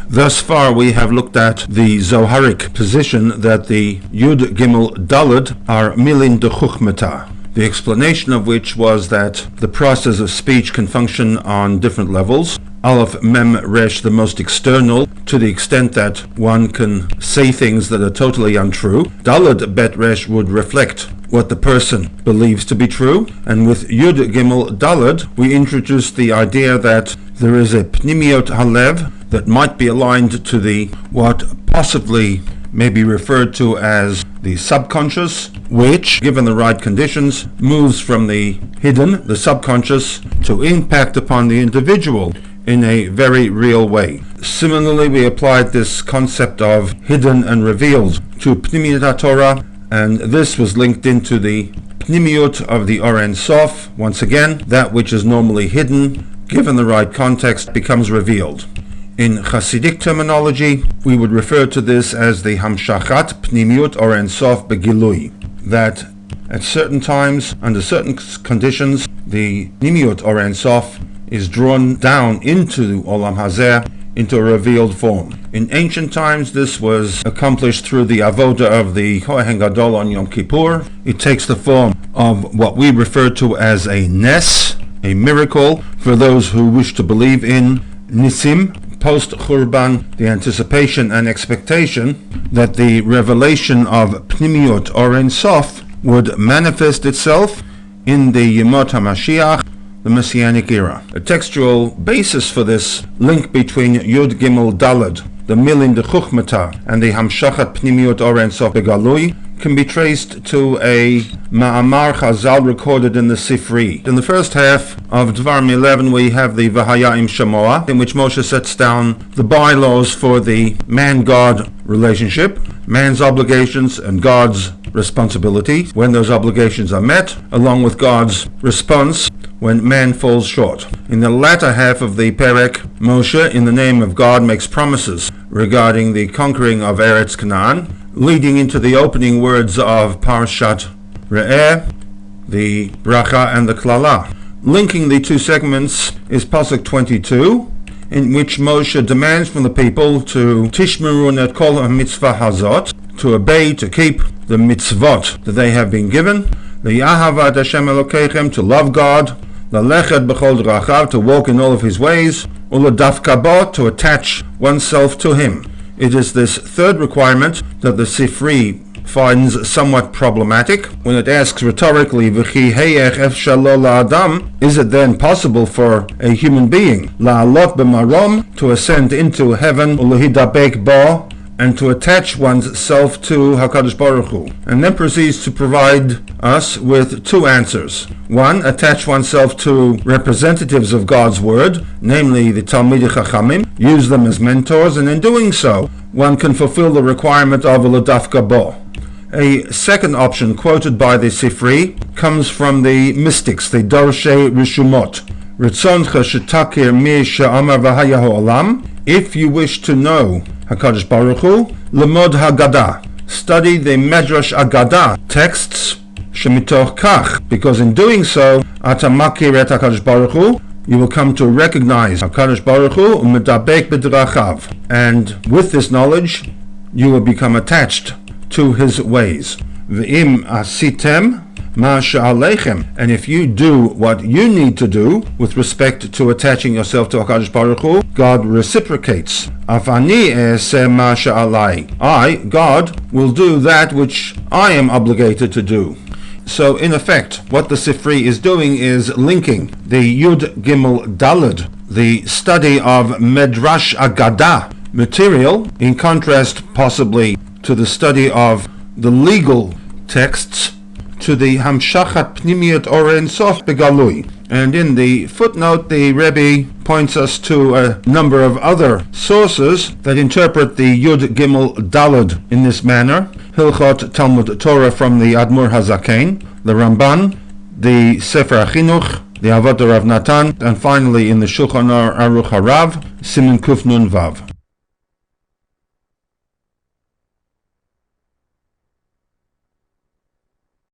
Thus far we have looked at the Zoharic position that the Yud Gimel Daled are Milin de Chuchmata, the explanation of which was that the process of speech can function on different levels. Aleph Mem Resh, the most external, to the extent that one can say things that are totally untrue. Daled Bet Resh would reflect what the person believes to be true. And with Yud Gimel Daled, we introduce the idea that there is a Pnimiot Halev that might be aligned to the what possibly may be referred to as the subconscious, which, given the right conditions, moves from the hidden, the subconscious, to impact upon the individual in a very real way. Similarly, we applied this concept of hidden and revealed to Pnimiut Torah, and this was linked into the Pnimiut of the Or Ein Sof. Once again, that which is normally hidden, given the right context, becomes revealed. In Hasidic terminology, we would refer to this as the Hamshachat Pnimiut Or Ein Sof Begilui, that at certain times, under certain conditions, the Pnimiut Or Ein Sof is drawn down into Olam Hazeh, into a revealed form. In ancient times, this was accomplished through the avoda of the Kohen Gadol on Yom Kippur. It takes the form of what we refer to as a nes, a miracle, for those who wish to believe in nisim, post-Churban, the anticipation and expectation that the revelation of Pnimiut Or Ein Sof would manifest itself in the Yemot HaMashiach, the Messianic era. A textual basis for this link between Yud Gimel Daled, the Milin de Chuchmata, and the Hamshachat Pnimiut Or Ein Sof Begalui can be traced to a Ma'amar Chazal recorded in the Sifri. In the first half of Dvarim 11 we have the V'haya im Shamoah, in which Moshe sets down the bylaws for the man-God relationship, man's obligations and God's responsibility when those obligations are met, along with God's response when man falls short. In the latter half of the Perek, Moshe, in the name of God, makes promises regarding the conquering of Eretz Canaan, leading into the opening words of Parashat Re'eh, the Bracha and the Klala. Linking the two segments is Pasuk 22, in which Moshe demands from the people to Tishmeru et kol ha-mitzvah hazot, to obey, to keep the mitzvot that they have been given, the Ahavat Hashem Elokeichem, to love God, Naleket b'chol drachav, to walk in all of his ways, uladafka bo, to attach oneself to him. It is this third requirement that the Sifri finds somewhat problematic when it asks rhetorically, V'chi heyech efshar lo la'adam, is it then possible for a human being, la'alot b'marom, to ascend into heaven, ulahidabek bo, and to attach oneself to HaKadosh Baruch Hu, and then proceeds to provide us with two answers. One, attach oneself to representatives of God's word, namely the Talmidei Chachamim, use them as mentors, and in doing so, one can fulfill the requirement of L'dafka bo. A second option quoted by the Sifri comes from the mystics, the Dorshei Rishumot. Ritzoncha shetakir mi she'amar v'haya ha'olam. If you wish to know HaKadosh Baruch Hu, lemod AGGADA, study the Medrash AGGADA texts, shemitoch kach, because in doing so, ata makir et HaKadosh Baruch Hu, you will come to recognize HaKadosh Baruch Hu umedabek b'drachav, and with this knowledge, you will become attached to his ways. V'im asitem ma she'alechem, and if you do what you need to do with respect to attaching yourself to HaKadosh Baruch Hu, God reciprocates. Afani e'aseh ma she'alai, I, God, will do that which I am obligated to do. So in effect, what the Sifri is doing is linking the Yud Gimel Daled, the study of Medrash AGGADA material, in contrast possibly to the study of the legal texts, to the Hamshachat Pnimiut Or Ein Sof Begalui. And in the footnote, the Rebbe points us to a number of other sources that interpret the Yud Gimel Daled in this manner. Hilchot Talmud Torah from the Admor HaZaken, the Ramban, the Sefer HaChinuch, the Avodah Rav Natan, and finally in the Shulchan Aruch HaRav, Siman Kuf Nun Vav.